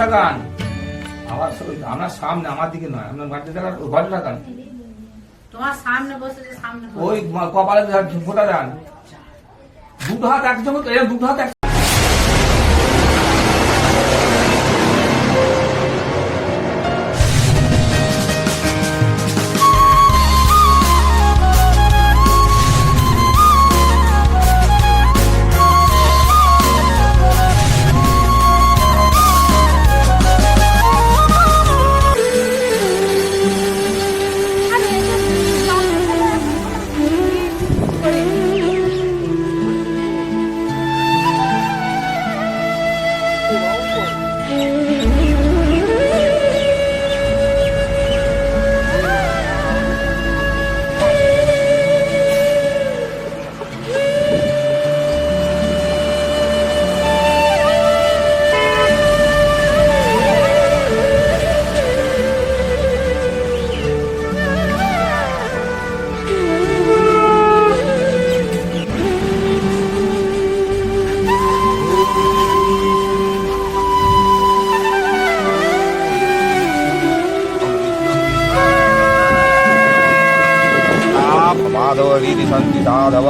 থাকান আবার আপনার সামনে, আমার দিকে নয়, আপনার মাটিতে থাকান, ঘরে থাকান। তোমার সামনে বসে যে সামনে ওই কপালে ফোটা দেন, দুটো হাত একজমে, দুটো হাত रीति संति साधव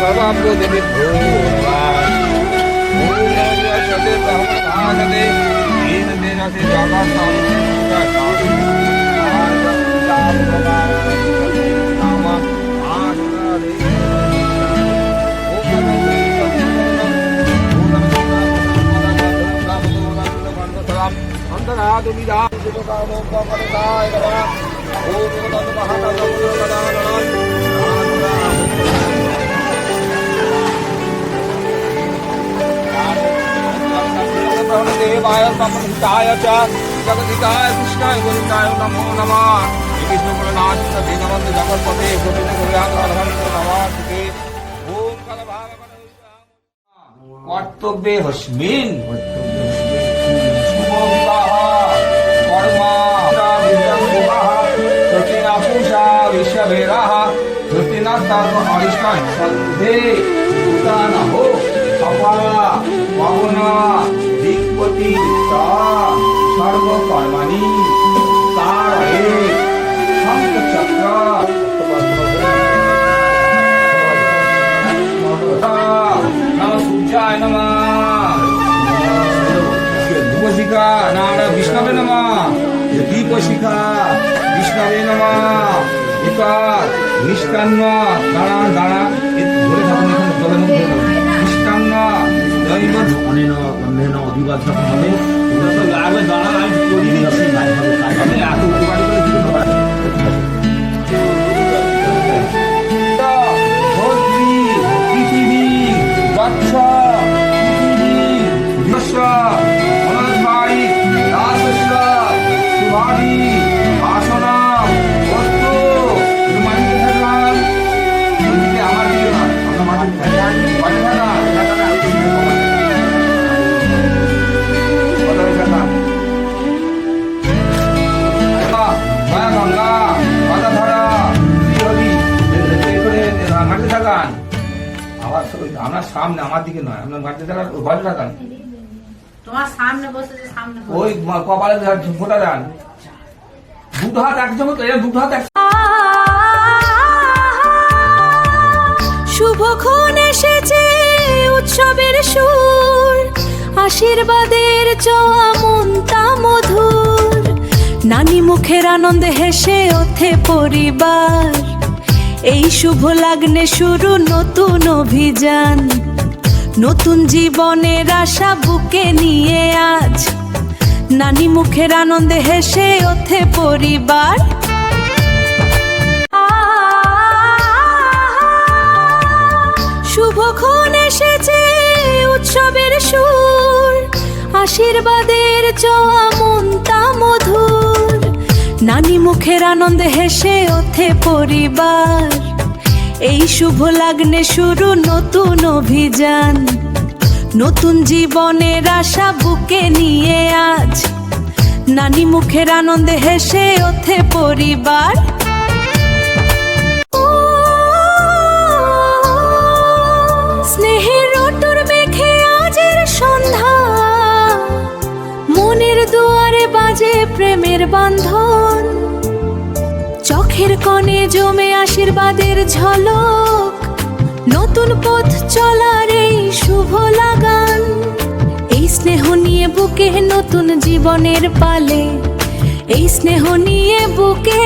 सर्वाभ्यो देवी देवाय हिताय च जगदिताय कृष्णाय गोविन्दाय नमो नमः। विष्णुपुरनाथ दीनबन्ध जगत्पते गोविन्द गोविन्द नमस्ते। ओम कर्तव्ये हस्मिन् शुभ विवाह कर्म प्रतिना पूषा विश्वभेदाः प्रतिना सर्व अरिष्टान् सन्धे उदान हो अपारा पावना दिक्पति सर्वकर्माणि तारये शंख चक्र नमः सूर्याय नमः धूपशिखा नारायण विष्णवे नमः दीपशिखा विष्णवे नमः एकाद मिष्टान्न दाना दाना ধরে থাকুন এখন জলের মধ্যে মিষ্টান্ন দৈব অনেন অন্যেন অধিবাদ যখন হবে ওটা তো আগে দাঁড়া আজ করি দিচ্ছি ভাই হবে তাহলে এত উপকারী করে দিতে হবে ধরতি পৃথিবী গচ্ছ পৃথিবী বিশ্বস্য মনস্বারি দাসস্য শুভারি আসনা বস্তু মানিতে থাকলাম আমার দিকে না আমরা মাটি থাকলাম বাড়ি থাকলাম মাটিতে থাকান আবার আপনার সামনে, আমার দিকে নয়, আপনার মাটিতে থাকান, ঘরে থাকান। তোমার সামনে বসে যে সামনে ওই কপালে ফোটা দেন, দুটো হাত একজমে, দুটো হাত শুভক্ষণ এসেছে উৎসবের সুর, আশীর্বাদের ছোঁয়া মনটা মধুর, নানি মুখের আনন্দে হেসে ওঠে পরিবার, এই শুভ লগ্নে শুরু নতুন অভিযান, নতুন জীবনের আশা বুকে নিয়ে আজ, নানি মুখের আনন্দে হেসে ওঠে পরিবার। উৎসবের সুর, আশীর্বাদের ছোঁয়া মনটা মধুর। নানি মুখের আনন্দে হেসে ওঠে পরিবার, এই শুভ লগ্নে শুরু নতুন অভিযান। নতুন জীবনের আশা বুকে নিয়ে আজ নানি মুখের আনন্দে হেসে ওঠে পরিবার। স্নেহের রোটর মেখে আজের সন্ধ্যা, মনের দুয়ারে বাজে প্রেমের বাঁধন। চোখের কোণে জমে আশীর্বাদের ঝলক, নতুন পথ চলার এই শুভ লাগান। এই স্নেহ নিয়ে বুকে নতুন জীবনের পালে, এই স্নেহ নিয়ে বুকে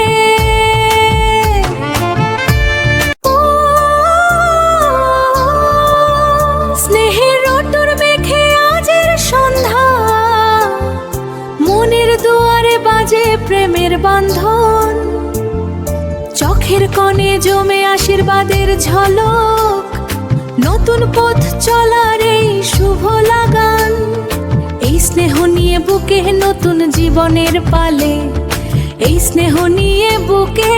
স্নেহের রোটর মেখে আজের সন্ধ্যা, মনের দুয়ারে বাজে প্রেমের বাঁধন। চোখের কোণে জমে আশীর্বাদের ঝলক, নতুন পথ চলার এই শুভ লাগান। এই স্নেহ নিয়ে বুকে নতুন জীবনের পালে, এই স্নেহ নিয়ে বুকে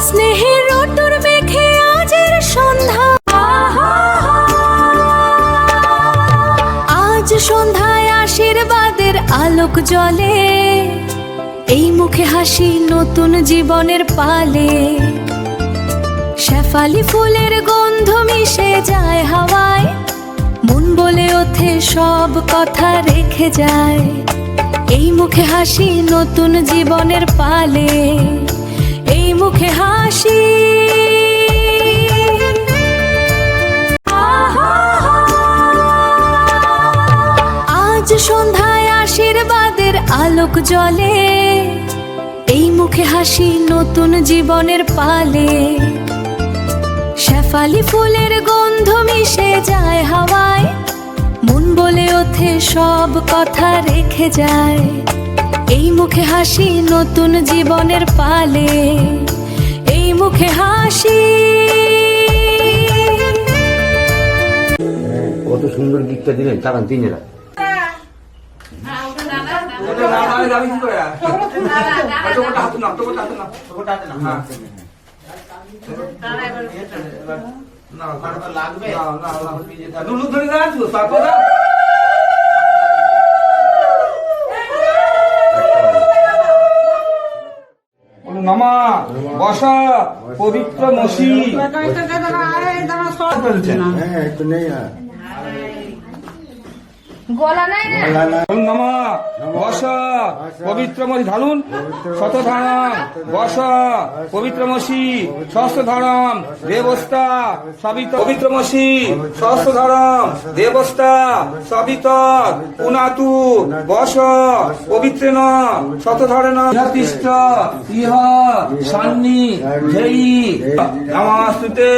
স্নেহের রোটর মেখে আজের সন্ধ্যা। আজ সন্ধ্যায় আশীর্বাদের আলোক জ্বলে, এই মুখে হাসি নতুন জীবনের পালে। শেফালি ফুলের গন্ধ মিশে যায় হাওয়ায়, মন বলে ওঠে সব কথা রেখে যায়। এই মুখে হাসি নতুন জীবনের পালে, এই মুখে হাসি। আজ সন্ধ্যায় আশীর্বাদের আলোক জ্বলে, এই মুখে হাসি নতুন জীবনের পালে। শেফালি ফুলের গন্ধ মিশে যায় হাওয়ায়, মন বলে ওঠে সব কথা রেখে যায়। এই মুখে হাসি নতুন জীবনের পালে, এই মুখে হাসি। কত সুন্দর গীতটা দিলেন তারা তিনেরা। যাবি কি করে? হাতে না, তোর হাতে না, তোর হাতে না। হ্যাঁ না, লাগবে না, না, না, লুলু ধরে যাচ্ছ তারপর নমা বসা পবিত্র মসি নমা বসা পবিত্র মসি ঢালুন শত ধারণ বসা পবিত্র মসি সহস্র ধারণ দেবস্তা সবিত পবিত্র মসি সহস্র ধারণ দেবস্তা সবিত পুনাতু বস পবিত্র ন শত ধারণ তিষ্ঠ ইহ সান্নি ধেয়ি নমস্তুতে।